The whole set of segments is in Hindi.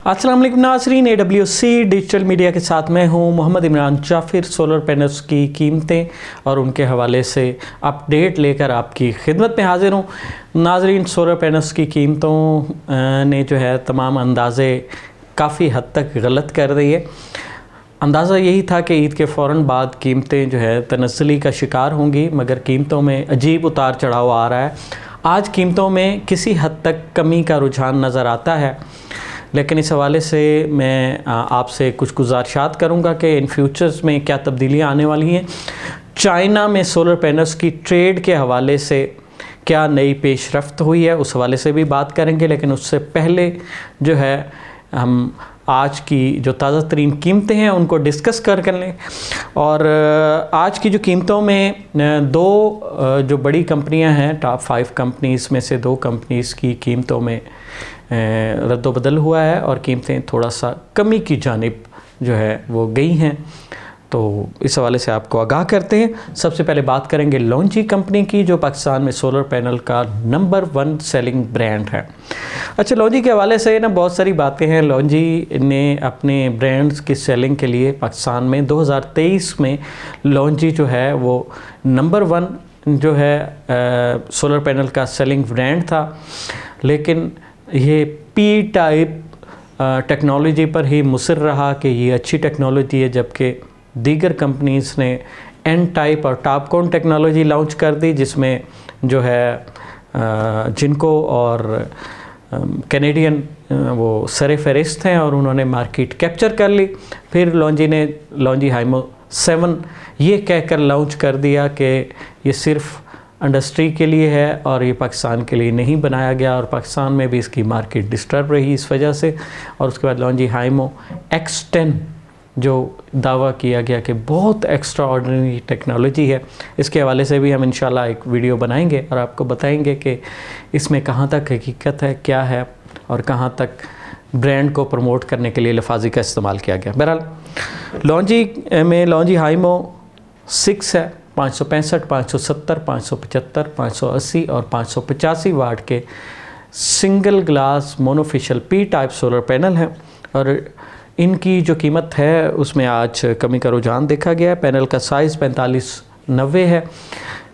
अस्सलाम वालेकुम नाज़रीन, AWC डिजिटल मीडिया के साथ मैं हूं मोहम्मद इमरान जाफिर। सोलर पैनल्स की कीमतें और उनके हवाले से अपडेट लेकर आपकी खिदमत में हाजिर हूं। नाज़रीन, सोलर पैनल्स की कीमतों ने जो है तमाम अंदाज़े काफ़ी हद तक गलत कर दी है। अंदाज़ा यही था कि ईद के फ़ौरन बाद कीमतें जो है तनज़्ज़ुली का शिकार होंगी, मगर कीमतों में अजीब उतार चढ़ाव आ रहा है। आज कीमतों में किसी हद तक कमी का रुझान नज़र आता है, लेकिन इस हवाले से मैं आपसे कुछ गुज़ारिशात करूँगा कि इन फ्यूचर्स में क्या तब्दीलियाँ आने वाली हैं। चाइना में सोलर पैनल्स की ट्रेड के हवाले से क्या नई पेशरफ्त हुई है, उस हवाले से भी बात करेंगे। लेकिन उससे पहले जो है हम आज की जो ताज़ा तरीन कीमतें हैं उनको डिस्कस कर लें। और आज की जो कीमतों में दो जो बड़ी कंपनियां हैं, टॉप 5 कंपनीज़ में से 2 कंपनीज़ की कीमतों में रद्दोबदल हुआ है और कीमतें थोड़ा सा कमी की जानिब जो है वो गई हैं। तो इस हवाले से आपको आगाह करते हैं। सबसे पहले बात करेंगे लॉन्जी कंपनी की, जो पाकिस्तान में सोलर पैनल का नंबर 1 सेलिंग ब्रांड है। अच्छा, लॉन्जी के हवाले से ना बहुत सारी बातें हैं। लॉन्जी ने अपने ब्रांड्स की सेलिंग के लिए पाकिस्तान में 2023 में लॉन्जी जो है वो नंबर 1 जो है सोलर पैनल का सेलिंग ब्रांड था। लेकिन ये पी टाइप टेक्नोलॉजी पर ही मुसर रहा कि ये अच्छी टेक्नोलॉजी है, जबकि दीगर कंपनीज़ ने एन टाइप और टॉपकॉन टेक्नोलॉजी लॉन्च कर दी, जिसमें जो है जिनको और कैनेडियन वो सरे फहरिस्त हैं और उन्होंने मार्केट कैप्चर कर ली। फिर लॉन्जी ने लॉन्जी हाइमो 7 ये कहकर लॉन्च कर दिया कि ये सिर्फ इंडस्ट्री के लिए है और ये पाकिस्तान के लिए नहीं बनाया गया, और पाकिस्तान में भी इसकी मार्केट डिस्टर्ब रही इस वजह से। और उसके बाद लॉन्जी हाइमो X10 जो दावा किया गया कि बहुत एक्स्ट्रा ऑर्डिनरी टेक्नोलॉजी है, इसके हवाले से भी हम इंशाल्लाह एक वीडियो बनाएंगे और आपको बताएंगे कि इसमें कहाँ तक हकीकत है, क्या है, और कहाँ तक ब्रांड को प्रमोट करने के लिए लफाजी का इस्तेमाल किया गया। बहरहाल लॉन्जी में लॉन्जी हाइमो 6 है, 565, 570, 575, 580 और 585 वाट के single glass monofacial P type solar panel हैं। और इनकी जो कीमत है उसमें आज कमी का रुझान देखा गया है। पैनल का साइज़ 4590 है।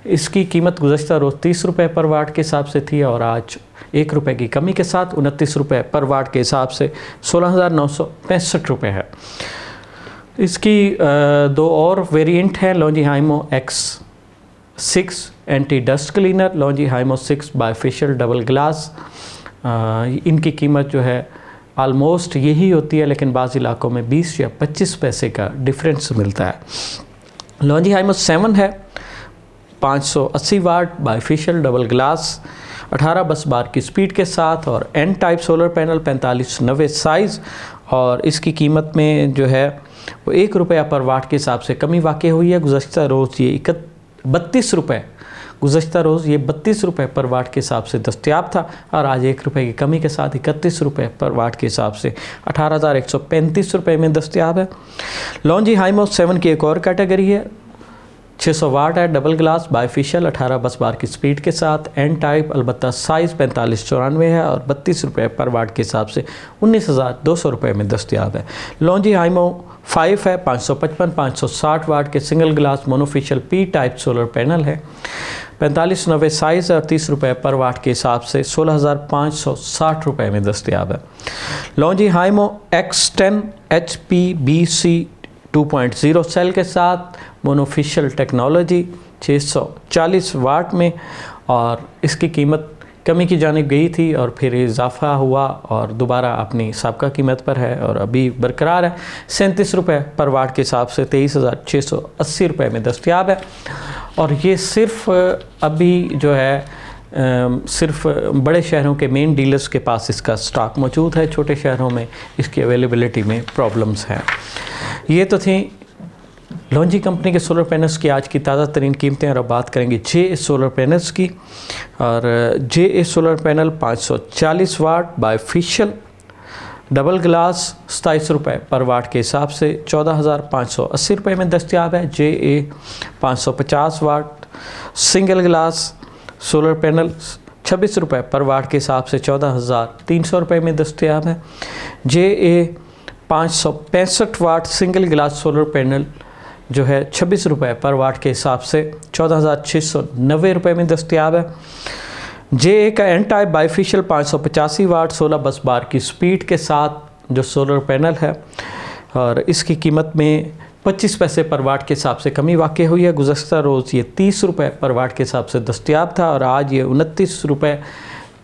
इसकी कीमत गुज़श्ता रोज़ 30 रुपये पर वाट के हिसाब से थी और आज 1 रुपये की कमी के साथ 29 रुपये पर वाट के हिसाब से 16,965 रुपये है। इसकी 2 और वेरिएंट हैं, LONGi HiMO X6 anti dust cleaner, LONGi HiMO 6 bifacial double glass. इनकी कीमत जो है आलमोस्ट यही होती है, लेकिन बाज़ इलाकों में 20 या 25 पैसे का डिफरेंस मिलता है। लॉन्जी हाइमो 7 है, 580 वाट बायफेशियल डबल ग्लास, 18 बस बार की स्पीड के साथ और N type solar panel, 4590 size. और इसकी कीमत में जो है वो 1 रुपया पर वाट के हिसाब से कमी वाक़ई हुई है। गुज़श्ता रोज़ ये 32 रुपये गुज़श्ता रोज़ ये 32 रुपये पर वाट के हिसाब से दस्तयाब था और आज 1 रुपये की कमी के साथ 31 रुपये पर वाट के हिसाब से 18,135 रुपये में दस्तयाब है। लॉन्जी हाइमो 7 की एक और कैटेगरी है, 600 वाट है, डबल ग्लास बायफेशियल, 18 बस बार की स्पीड के साथ, एन टाइप, अलबत्ता साइज़ 4594 है और 32 रुपये पर वाट के हिसाब से 19,200 रुपये में दस्तयाब है। लॉन्जी हाइमो 5 है, 555, 560 वाट के single glass monofacial P type solar panel है, 4590 साइज़ और 30 रुपये पर वाट के हिसाब से 16,560 रुपये में दस्तयाब है। लॉन्जी हाइमो X10 HPBC 2.0 सेल के साथ मोनोफेशियल टेक्नोलॉजी 640 वाट में, और इसकी कीमत कमी की जानिब गई थी और फिर इजाफा हुआ और दोबारा अपनी साबका कीमत पर है और अभी बरकरार है। 37 रुपये पर वाट के हिसाब से 23,680 रुपये में दस्तयाब है। और ये सिर्फ अभी जो है सिर्फ बड़े शहरों के मेन डीलर्स के पास इसका स्टॉक मौजूद है, छोटे शहरों में इसकी अवेलेबिलिटी में प्रॉब्लम्स हैं। ये तो थी लॉन्जी कंपनी के सोलर पैनल्स की आज की ताज़ा तरीन कीमतें। और अब बात करेंगे JA सोलर पैनल्स की। और JA सोलर पैनल 540 वाट बायफेशियल डबल ग्लास 27 रुपये पर वाट के हिसाब से 14,580 रुपये में दस्तयाब है। JA 550 watt single glass solar panel 26 रुपये पर वाट के हिसाब से 14,300 रुपये में दस्तयाब है। JA 565 watt single glass solar panel जो है 26 रुपये पर वाट के हिसाब से 14,690 रुपये में दस्तयाब है। JA का एन टाइप बाईफिशियल 585 वाट 16 बस बार की स्पीड के साथ जो सोलर पैनल है, और इसकी कीमत में 25 पैसे पर वाट के हिसाब से कमी वाक़ई हुई है। गुज़श्ता रोज़ ये 30 रुपये पर वाट के हिसाब से दस्तयाब था और आज ये 29 रुपये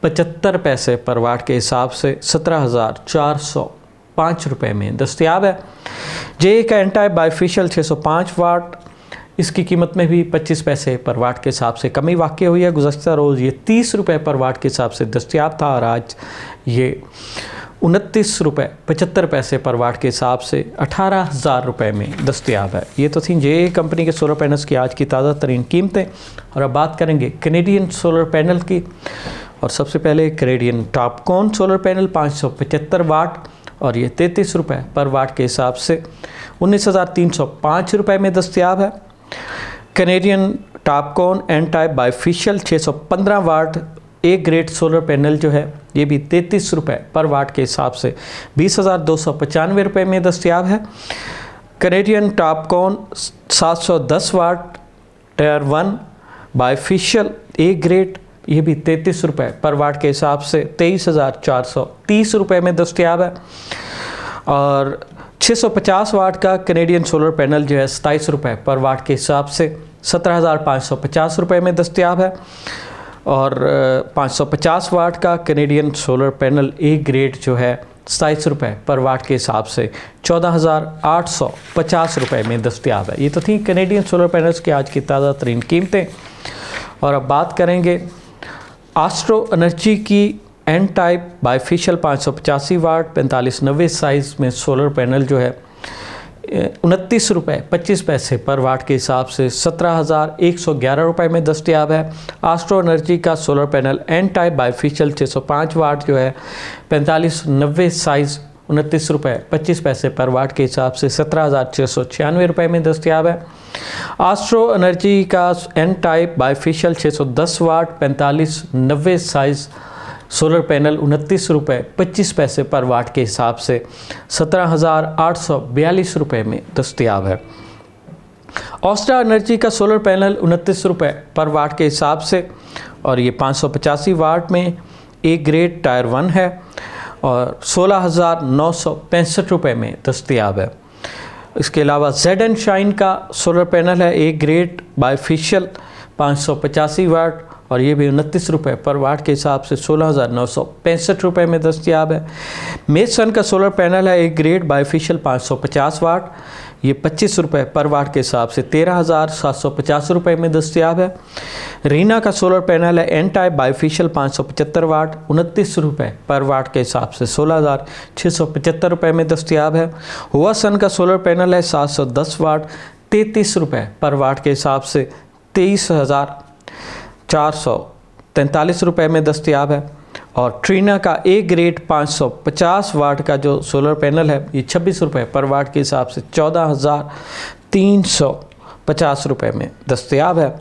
75 पैसे पर वाट के हिसाब से 17,405 रुपये में दस्तयाब है। JA का एन टाइप बाईफिशियल 605 वाट, इसकी कीमत में भी 25 पैसे पर वाट के हिसाब से कमी वाक़ई हुई है। गुज़श्ता रोज़ ये 30 रुपये पर वाट के हिसाब से दस्तयाब था और आज ये 29 रुपये 75 पैसे पर वाट के हिसाब से 18,000 रुपये में दस्तयाब है। ये तो थी JA कंपनी के सोलर पैनल्स की आज की ताज़ा तरीन कीमतें। और अब बात करेंगे कैनेडियन सोलर पैनल की। और सबसे पहले कैनेडियन टॉपकॉन सोलर पैनल 575 वाट और ये 33 रुपये पर वाट के हिसाब से 19,305 रुपये में दस्तयाब है। Canadian Topcon N type bifacial 615 watt A grade solar panel जो है ये भी 33 रुपये पर वाट के हिसाब से 20,295 रुपये में दस्तयाब है। Canadian Topcon 710 watt tier 1 bifacial A grade ये भी 33 रुपये पर वाट के हिसाब से 23,430 रुपये में दस्तयाब है। और 650 वाट का कैनेडियन सोलर पैनल जो है 27 रुपये पर वाट के हिसाब से 17,550 रुपये में दस्तयाब है। और 550 वाट का Canadian solar panel A grade जो है 27 रुपये पर वाट के हिसाब से 14,850 रुपये में दस्तयाब है। ये तो थी कैनेडियन सोलर पैनल्स की आज की ताज़ा तरीन कीमतें। और अब बात करेंगे एस्ट्रो एनर्जी की एन टाइप बाईफिशियल 585 वाट 4590 साइज़ में सोलर पैनल जो है 29 रुपये 25 पैसे पर वाट के हिसाब से 17,111 रुपये में दस्तयाब है। एस्ट्रो एनर्जी का solar panel N type bifacial 605 watt जो है 4590 साइज़ 29 रुपये 25 पैसे पर वाट के हिसाब से 17,696 रुपये में दस्तयाब है। एस्ट्रो एनर्जी का एन टाइप बाईफिशियल 610 वाट 4590 साइज़ सोलर पैनल 29 रुपये 25 पैसे पर वाट के हिसाब से 17,842 रुपये में दस्तयाब है। ऑस्ट्रा एनर्जी का सोलर पैनल 29 रुपये पर वाट के हिसाब से और ये 585 वाट में ए ग्रेड टायर 1 है और 16,965 रुपये में दस्तयाब है। इसके अलावा ZN शाइन का सोलर पैनल है ए ग्रेड बाईफिशियल 585 वाट और ये भी 29 रुपये पर वाट के हिसाब से 16,965 रुपये में दस्तयाब है। मेसन का सोलर पैनल है एक ग्रेड बाईफिशियल 550 वाट, ये 25 रुपये पर वाट के हिसाब से 13,750 रुपये में दस्तयाब है। रीना का सोलर पैनल है एन टाइप बाईफिशियल 575 वाट 29 रुपये पर वाट के हिसाब से 16,675 रुपये में दस्तयाब है। हुआसन का सोलर पैनल है 710 वाट 33 रुपये पर वाट के हिसाब से 23,443 रुपये में दस्तयाब है। और ट्रीना का ए ग्रेड 550 वाट का जो सोलर पैनल है ये 26 रुपये पर वाट के हिसाब से 14,350 रुपये में दस्तयाब है।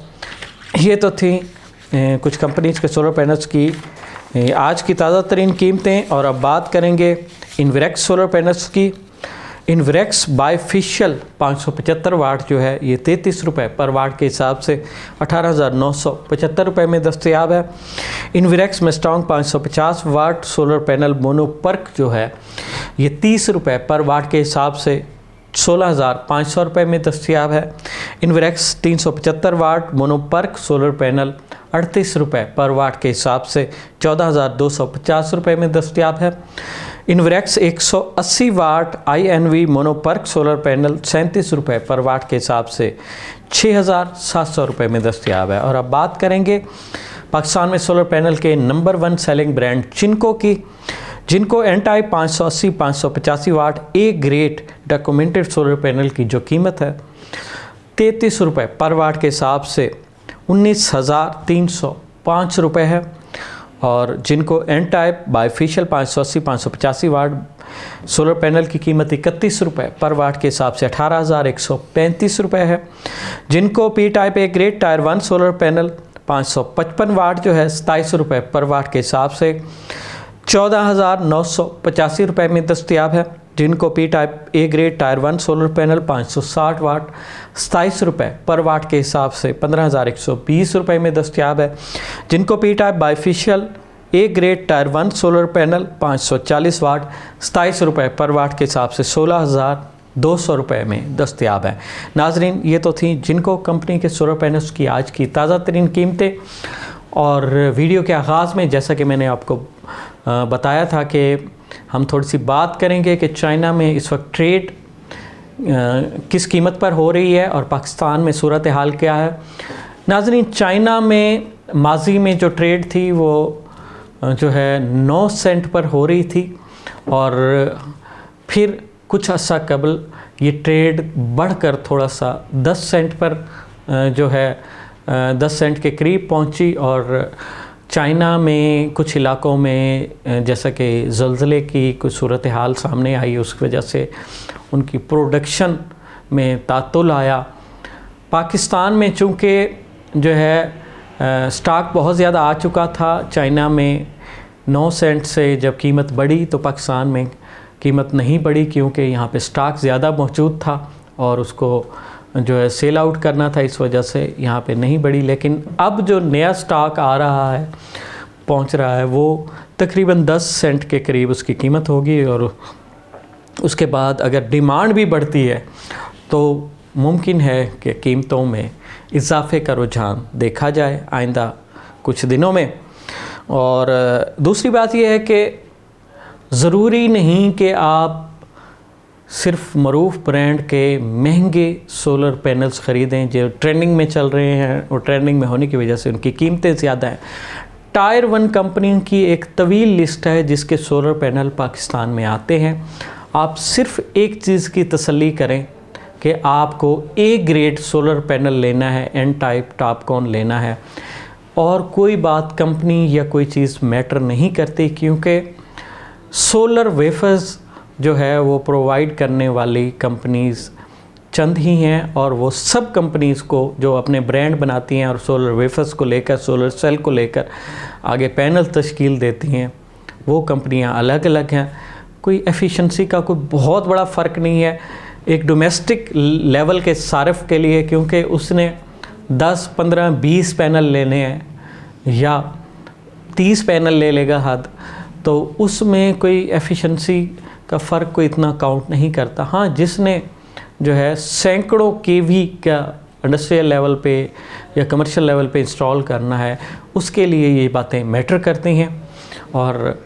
ये तो थी कुछ कंपनीज के सोलर पैनल्स की आज की ताज़ा तरीन कीमतें। और अब बात करेंगे इन्वेरेक्स सोलर पैनल्स की। इन्वेरेक्स बाईफिशियल 575 वाट जो है ये 33 रुपये पर वाट के हिसाब से 18,975 रुपये में दस्तयाब है। इन्वेरेक्स मेस्टॉन्ग 550 वाट सोलर पैनल मोनोपर्क जो है ये 30 रुपये पर वाट के हिसाब से 16,500 रुपये में दस्तयाब है। इन्वेरेक्स 375 वाट मोनोपर्क सोलर पैनल 38 रुपये पर वाट के हिसाब से 14,250 रुपये में दस्तयाब है। इन्वेरेक्स 180 वाट INV मोनोपर्क सोलर पैनल 37 रुपये पर वाट के हिसाब से 6,700 रुपये में दस्तयाब है। और अब बात करेंगे पाकिस्तान में सोलर पैनल के नंबर 1 सेलिंग ब्रांड जिनको की। Jinko N type 580 585 watt A grade documented solar panel की जो कीमत है 33 रुपये पर वाट के हिसाब से 19,305 रुपये है। और Jinko N type bifacial 580 585 watt solar panel की कीमत 31 रुपये पर वाट के हिसाब से 18,135 रुपये है। जिनको P type A grade tyre 1 solar panel 555 वाट जो है 27 रुपये पर वाट के हिसाब से 14,985 रुपये में दस्तयाब है। जिनको P type A grade tyre 1 solar panel 560 वाट 27 रुपये पर वाट के हिसाब से 15,120 रुपये में दस्तयाब है। जिनको P type bifacial A grade tyre 1 solar panel 540 वाट 27 रुपये पर वाट के हिसाब से 16,200 रुपये में दस्तयाब है। नाजरीन, ये तो थी जिनको कंपनी के सोलर पैनल्स की आज की ताज़ा तरीन कीमतें। और वीडियो के आगाज़ में जैसा कि मैंने आपको बताया था कि हम थोड़ी सी बात करेंगे कि चाइना में इस वक्त ट्रेड किस कीमत पर हो रही है और पाकिस्तान में सूरत हाल क्या है। नाज़रीन, चाइना में माजी में जो ट्रेड थी वो जो है 9 सेंट पर हो रही थी और फिर कुछ अर्सा कबल ये ट्रेड बढ़कर थोड़ा सा 10 सेंट पर जो है 10 सेंट के करीब पहुंची। और चाइना में कुछ इलाकों में जैसा कि ज़लज़ले की कुछ सूरत हाल सामने आई, उसकी वजह से उनकी प्रोडक्शन में तातुल आया। पाकिस्तान में चूँकि जो है स्टॉक बहुत ज़्यादा आ चुका था, चाइना में 9 सेंट से जब कीमत बढ़ी तो पाकिस्तान में कीमत नहीं बढ़ी क्योंकि यहाँ पे स्टॉक ज़्यादा मौजूद था और उसको जो है सेल आउट करना था, इस वजह से यहाँ पे नहीं बढ़ी। लेकिन अब जो नया स्टॉक आ रहा है, पहुँच रहा है, वो तकरीबन 10 सेंट के करीब उसकी कीमत होगी। और उसके बाद अगर डिमांड भी बढ़ती है तो मुमकिन है कि कीमतों में इजाफे का रुझान देखा जाए आइंदा कुछ दिनों में। और दूसरी बात यह है कि ज़रूरी नहीं कि आप सिर्फ मरूफ ब्रांड के महंगे सोलर पैनल्स ख़रीदें जो ट्रेंडिंग में चल रहे हैं और ट्रेंडिंग में होने की वजह से उनकी कीमतें ज़्यादा हैं। टायर 1 कंपनी की एक तवील लिस्ट है जिसके सोलर पैनल पाकिस्तान में आते हैं। आप सिर्फ एक चीज़ की तसल्ली करें कि आपको ए ग्रेड सोलर पैनल लेना है, एन टाइप टॉपकॉन लेना है, और कोई बात कंपनी या कोई चीज़ मैटर नहीं करती क्योंकि सोलर वेफर्स जो है वो प्रोवाइड करने वाली कंपनीज़ चंद ही हैं और वो सब कंपनीज़ को जो अपने ब्रांड बनाती हैं और सोलर वेफर्स को लेकर, सोलर सेल को लेकर आगे पैनल तश्कील देती हैं, वो कंपनियां अलग अलग हैं। कोई एफिशिएंसी का कोई बहुत बड़ा फ़र्क नहीं है एक डोमेस्टिक लेवल के सारिफ के लिए, क्योंकि उसने 10, 15, 20 पैनल लेने हैं या 30 पैनल ले लेगा हद, तो उसमें कोई एफिशिएंसी का फ़र्क कोई इतना काउंट नहीं करता। हाँ, जिसने जो है सैकड़ों केवी का इंडस्ट्रियल लेवल पे या कमर्शियल लेवल पे इंस्टॉल करना है, उसके लिए ये बातें मैटर करती हैं। और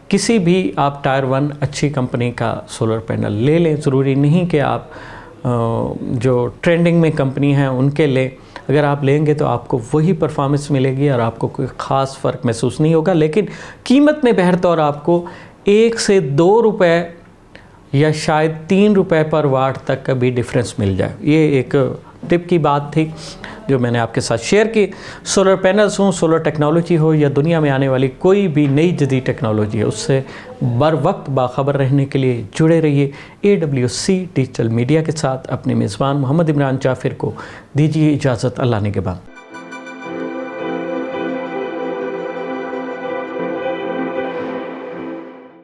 किसी भी आप टायर 1 अच्छी कंपनी का सोलर पैनल ले लें, ज़रूरी नहीं कि आप जो ट्रेंडिंग में कंपनी हैं उनके लें। अगर आप लेंगे तो आपको वही परफॉर्मेंस मिलेगी और आपको कोई ख़ास फ़र्क महसूस नहीं होगा, लेकिन कीमत में बहरतौर आपको 1 से 2 रुपए या शायद 3 रुपए पर वाट तक का भी डिफरेंस मिल जाए। ये एक टिप की बात थी जो मैंने आपके साथ शेयर की। सोलर पैनल्स हों, सोलर टेक्नोलॉजी हो या दुनिया में आने वाली कोई भी नई जदीद टेक्नोलॉजी है, उससे बर वक्त बाखबर रहने के लिए जुड़े रहिए AWC डिजिटल मीडिया के साथ। अपने मेज़बान मोहम्मद इमरान जाफिर को दीजिए इजाज़त। अल्लाह ने के बाद।